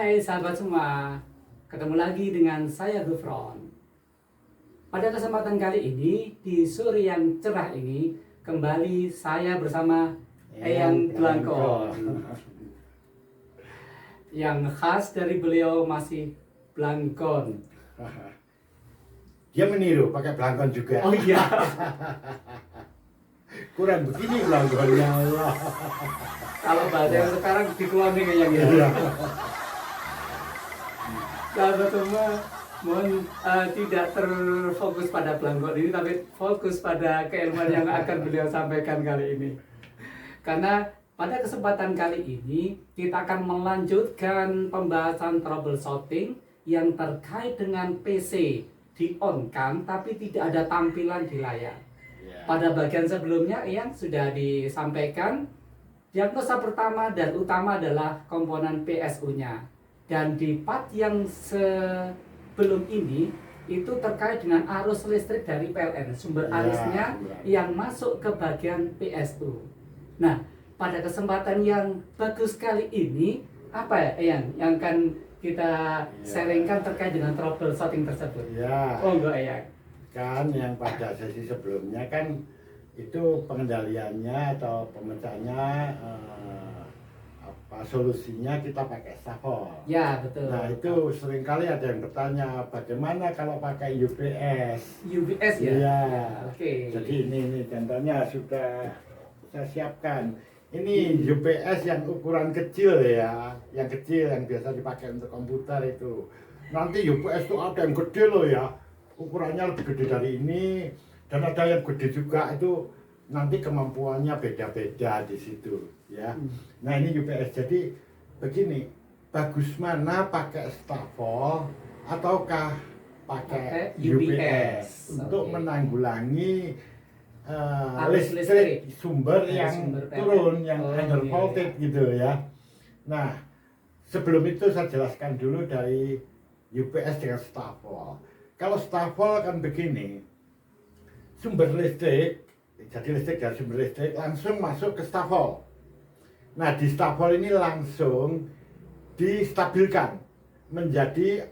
Hai sahabat semua, ketemu lagi dengan saya Gufron. Pada kesempatan kali ini, di sore yang cerah ini, kembali saya bersama Eyang Blangkon. Yang khas dari beliau masih Blangkon. Dia meniru pakai belangkon juga. Oh iya, Kurang begini belangkonnya. Allah. kalau bahasa yang sekarang dikeluarin yang ya. Iya. Sahabat semua, mohon tidak terfokus pada Blangkon ini, tapi fokus pada keilmuan yang akan beliau sampaikan kali ini. Karena pada kesempatan kali ini kita akan melanjutkan pembahasan troubleshooting yang terkait dengan PC di-on-kan tapi tidak ada tampilan di layar. Pada bagian sebelumnya yang sudah disampaikan, diagnosa pertama dan utama adalah komponen PSU-nya. Dan di part yang sebelum ini itu terkait dengan arus listrik dari PLN, sumber arusnya yang masuk ke bagian PSU. Nah, pada kesempatan yang bagus kali ini, apa ya yang akan kita sharingkan terkait dengan troubleshooting tersebut? Ya. Oh enggak ya? Kan yang pada sesi sebelumnya kan itu pengendaliannya atau pemecahannya solusinya kita pakai stafol. Ya betul. Nah itu seringkali ada yang bertanya bagaimana kalau pakai UPS. UPS ya? Iya. Oke. Jadi ini contohnya sudah saya siapkan. Ini UPS yang ukuran kecil ya, yang kecil yang biasa dipakai untuk komputer itu. Nanti UPS itu ada yang gede loh ya, ukurannya lebih gede dari ini, dan ada yang gede juga itu. Nanti kemampuannya beda-beda di situ ya. Nah ini UPS, jadi begini, bagus mana pakai stafol ataukah pakai UPS untuk menanggulangi listrik sumber yang turun, yang under voltage gitu ya. Nah sebelum itu saya jelaskan dulu dari UPS dengan stafol. Kalau stafol kan begini, sumber listrik, jadi listrik dari sumber listrik langsung masuk ke stafol. Nah di stafol ini langsung distabilkan menjadi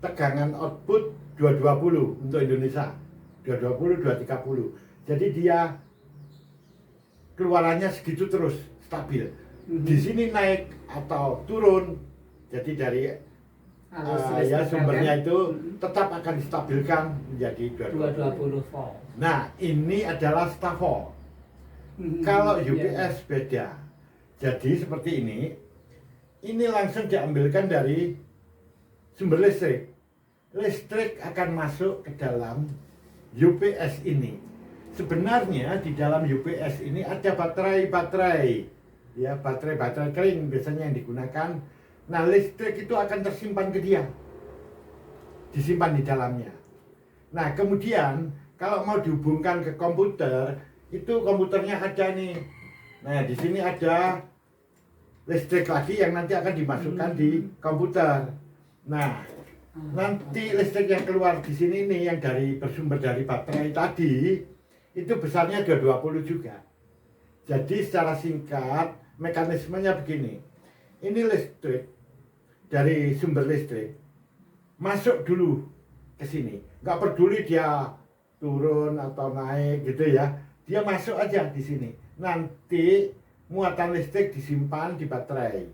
tegangan output 220 untuk Indonesia, 220, 230. Jadi dia keluarannya segitu terus stabil. Di sini naik atau turun, jadi dari ya sumbernya itu tetap akan distabilkan menjadi 220 volt. Nah ini adalah stafol. Kalau UPS beda. Jadi seperti ini langsung diambilkan dari sumber listrik. Listrik akan masuk ke dalam UPS ini. Sebenarnya di dalam UPS ini ada baterai, ya baterai kering biasanya yang digunakan. Nah listrik itu akan tersimpan ke dia, disimpan di dalamnya. Nah kemudian kalau mau dihubungkan ke komputer, itu komputernya ada nih. Nah di sini ada listrik lagi yang nanti akan dimasukkan di komputer. Nah nanti listrik yang keluar di sini nih yang bersumber dari baterai tadi itu besarnya 220 juga. Jadi secara singkat mekanismenya begini. Ini listrik dari sumber listrik masuk dulu ke sini. Nggak peduli dia turun atau naik gitu ya. Dia masuk aja di sini. Nanti muatan listrik disimpan di baterai.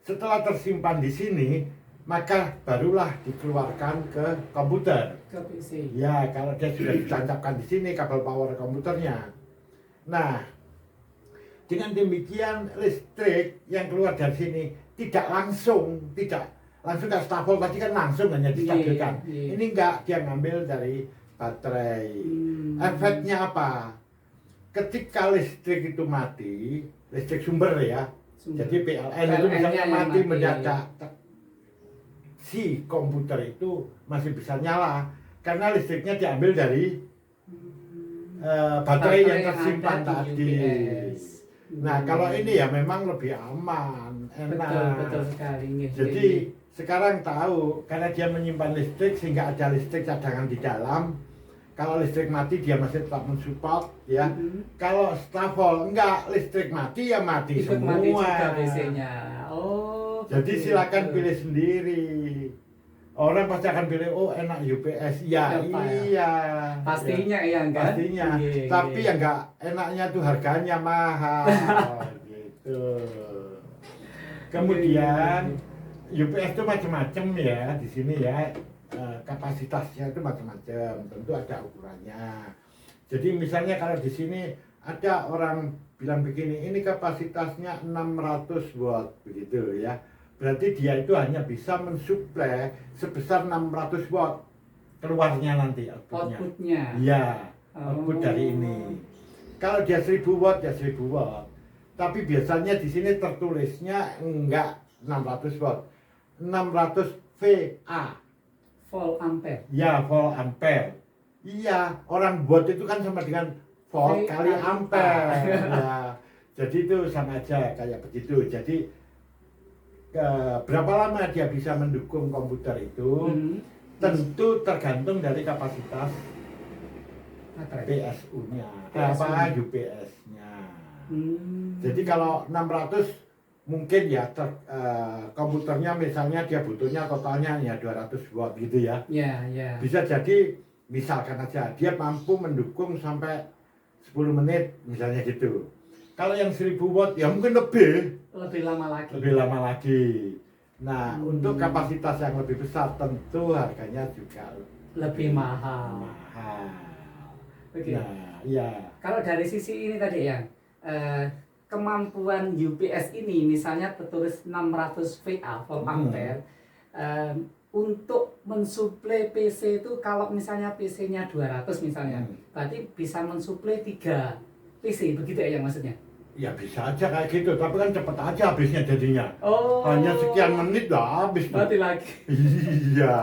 Setelah tersimpan di sini, maka barulah dikeluarkan ke komputer. Ke PC. Ya, kalau dia sudah ditancapkan di sini kabel power komputernya. Nah, dengan demikian listrik yang keluar dari sini tidak langsung ke stafol, tadi kan langsung hanya distabilkan. Ini enggak, dia ngambil dari baterai. Efeknya apa? Ketika listrik itu mati, listrik sumber ya, jadi PLN itu misalnya mati mendadak, si komputer itu masih bisa nyala karena listriknya diambil dari baterai yang tersimpan tadi. Nah kalau ini ya memang lebih aman, enak. Betul sekali. Jadi sekarang tahu karena dia menyimpan listrik sehingga ada listrik cadangan di dalam. Kalau listrik mati dia masih tetap mensupport ya. Kalau stafol enggak, listrik mati ya mati ikut semua. Mati juga PC-nya. Oh, Jadi silakan begitu. pilih sendiri. Orang pasti akan pilih, oh enak UPS. Ya, Ya, Pak, ya. iya. Pastinya ya kan? Pastinya. Iya, Tapi iya. yang enggak enaknya tuh harganya mahal. Gitu. Kemudian UPS itu macam-macam ya di sini ya. Kapasitasnya itu macam-macam. Tentu ada ukurannya. Jadi misalnya kalau di sini ada orang bilang begini, ini kapasitasnya 600 watt begitu ya. Berarti dia itu hanya bisa mensuplai sebesar 600 watt keluarnya nanti outputnya. Outputnya. Iya, output dari ini. Kalau dia 1000 watt ya 1000 watt. Tapi biasanya di sini tertulisnya enggak 600 watt. 600 VA. Volt ampere. Ya, volt ampere. Iya, orang watt itu kan sama dengan volt VA. kali ampere. Ya. Jadi itu sama aja kayak begitu. Jadi berapa lama dia bisa mendukung komputer itu tentu tergantung dari kapasitas PSU-nya, apa UPS-nya. Jadi kalau 600 mungkin ya komputernya misalnya dia butuhnya totalnya ya 200 watt gitu ya. Ya, ya. Bisa jadi misalkan aja dia mampu mendukung sampai 10 menit misalnya gitu. Kalau yang 1000 watt ya mungkin lebih Lama lagi. lebih lama lagi. Nah, untuk kapasitas yang lebih besar tentu harganya juga Lebih mahal. mahal. Oke. Nah, iya. Kalau dari sisi ini tadi ya, kemampuan UPS ini misalnya tertulis 600 VA volt ampere, untuk mensuplai PC itu kalau misalnya PC-nya 200 misalnya, berarti bisa mensuplai 3 PC, begitu ya yang maksudnya? Ya bisa aja kayak gitu, tapi kan cepet aja habisnya jadinya. Oh. Hanya sekian menit dah habis tuh. Mati lagi. Iya.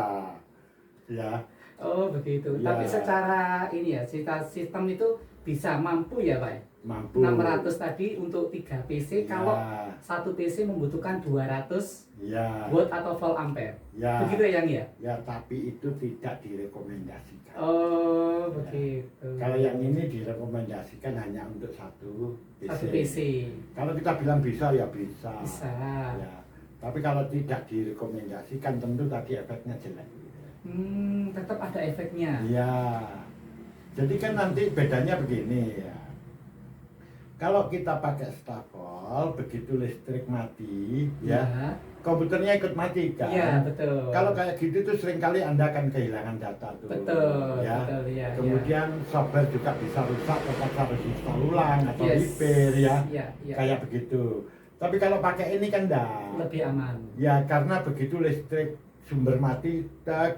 Ya. Oh begitu. Ya. Tapi secara ini ya, sistem itu bisa mampu ya Pak? Mampu. 600 tadi untuk 3 PC, Ya. kalau satu PC membutuhkan 200 Ya. watt atau volt ampere. Ya. Begitu ya yang ya? Ya, tapi itu tidak direkomendasikan. Oh begitu. Kalau yang ini direkomendasikan hanya untuk satu PC. Satu PC. Kalau kita bilang bisa ya bisa. Bisa. Ya. Tapi kalau tidak direkomendasikan tentu tadi efeknya jelek. Tetap ada efeknya. Iya. Jadi kan nanti bedanya begini ya. Kalau kita pakai stafol, begitu listrik mati, ya komputernya ikut mati kan. Iya betul. Kalau kayak gitu tuh seringkali Anda akan kehilangan data tuh. Betul. Ya. Betul ya. Kemudian software juga bisa rusak, terpaksa harus install ulang atau Yes. repair ya. Iya, iya. Kayak begitu. Tapi kalau pakai ini kan enggak. Lebih aman. Ya karena begitu listrik sumber mati,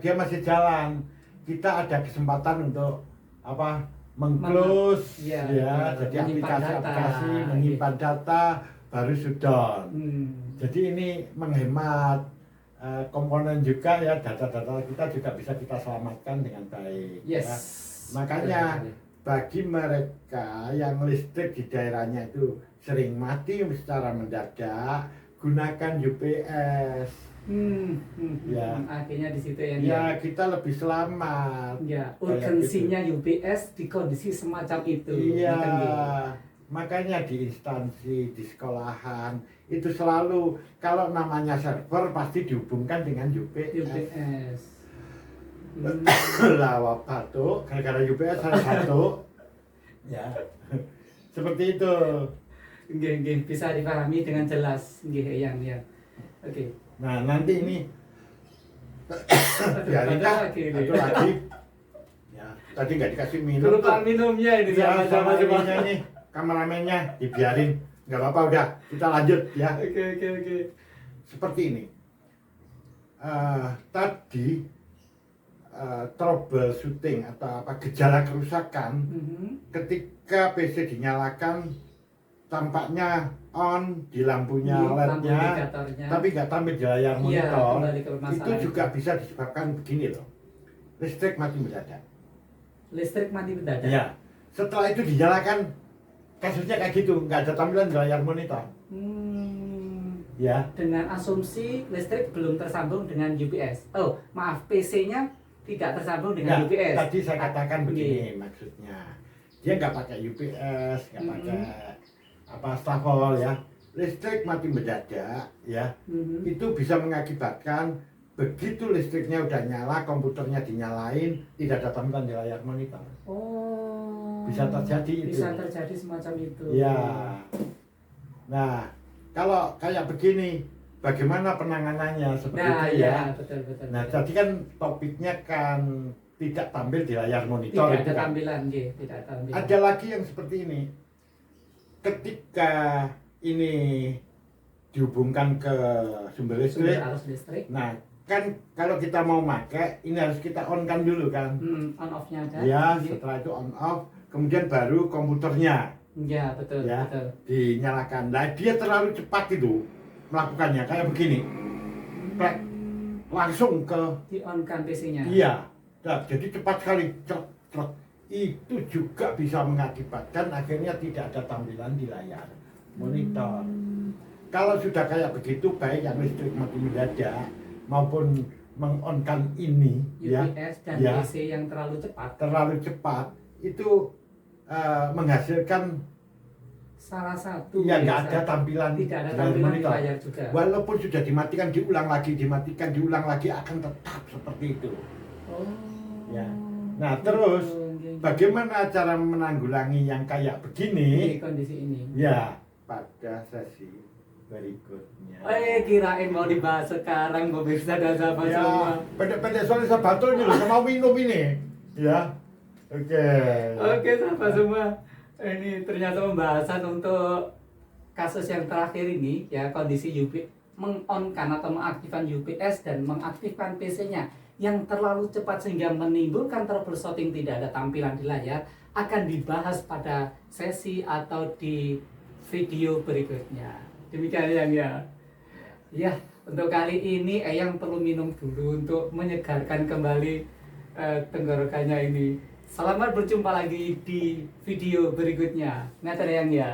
dia masih jalan. Kita ada kesempatan untuk apa? Meng-close Ya, ya, betul. jadi Menyimpan aplikasi-aplikasi data. menyimpan data baru sudah. Jadi ini menghemat komponen juga ya, data-data kita juga bisa kita selamatkan dengan baik. Yes. Ya. Makanya bagi mereka yang listrik di daerahnya itu sering mati secara mendadak, gunakan UPS. Ya. Akhirnya di situ ya. Ya kita lebih selamat. Ya, urgensinya UPS di kondisi semacam itu. Iya. Gitu. Makanya di instansi, di sekolahan itu selalu kalau namanya server pasti dihubungkan dengan UPS. UPS. Lah batuk, gara-gara UPS saya batuk. Ya. Seperti itu. Nggih, bisa dipahami dengan jelas nggih yang ya. Oke. Nah, nanti ini Ada lagi ini. satu lagi. Ya, tadi nggak dikasih minum. Kelupaan minumnya ini Ya, sama sama-sama. ininya nih, kameramennya dibiarin. Nggak apa-apa udah, kita lanjut ya. Oke. Seperti ini. Tadi troubleshooting atau apa gejala kerusakan ketika PC dinyalakan tampaknya on di lampunya LED-nya, indikatornya. tapi nggak tampil di layar Iya, monitor. kembali ke Itu permasalahan juga bisa disebabkan begini loh, listrik mati mendadak. Listrik mati mendadak. Ya, setelah itu dinyalakan, kasusnya kayak gitu, nggak ada tampilan di layar monitor. Ya, Dengan asumsi listrik belum tersambung dengan UPS. Oh, maaf, PC-nya tidak tersambung dengan ya, UPS. tadi saya katakan begini Iya. maksudnya, dia nggak pakai UPS, nggak pakai apa stafol ya, listrik mati mendadak ya, Mhm. itu bisa mengakibatkan begitu listriknya udah nyala, komputernya dinyalain, tidak ada tampilan di layar monitor. Oh. Bisa terjadi itu. Bisa terjadi semacam itu. Ya. Nah, kalau kayak begini, bagaimana penanganannya seperti Nah, itu ya, ya? betul betul. Nah, betul. jadi kan topiknya kan tidak tampil di layar monitor tidak itu ada kan. tampilan, nggih, tidak ada tampilan. Ada lagi yang seperti ini. Ketika ini dihubungkan ke sumber sumber listrik, arus listrik. nah kan kalau kita mau pakai ini harus kita on kan dulu kan. On off-nya ada. Ya, Nggih. setelah itu on off, kemudian baru komputernya Ya, betul, ya betul. dinyalakan. Nah, dia terlalu cepat itu melakukannya kayak begini. Plek, langsung ke Di on kan PC-nya. iya. Nah, jadi cepat sekali. Cek, cek. Itu juga bisa mengakibatkan akhirnya tidak ada tampilan di layar monitor. Kalau sudah kayak begitu, baik yang listrik mati mendadak maupun mengonkan ini UPS dan ya, PC yang terlalu cepat. terlalu cepat itu menghasilkan Salah satu ya nggak biasa. ada tampilan Tidak ada di layar tampilan di monitor. layar juga. Walaupun sudah dimatikan, diulang lagi, dimatikan, diulang lagi akan tetap seperti itu. Oh. Ya. Nah, terus Nggih. bagaimana cara menanggulangi yang kayak Di begini? kondisi ini. Ya, pada sesi berikutnya. Kirain mau dibahas sekarang, pemirsa dan sahabat semua. Ya, pendek-pendek soalnya saya batul ini loh, saya mau minum ini. Ya, oke. Oke, sahabat semua. Ini ternyata pembahasan untuk kasus yang terakhir ini, ya, kondisi meng-on-kan atau mengaktifkan UPS dan mengaktifkan PC-nya yang terlalu cepat sehingga menimbulkan troubleshooting, tidak ada tampilan di layar, akan dibahas pada sesi atau di video berikutnya. Demikian yang ya. Ya, untuk kali ini Eyang perlu minum dulu untuk menyegarkan kembali tenggorokannya ini. Selamat berjumpa lagi di video berikutnya. Ngaten Eyang ya.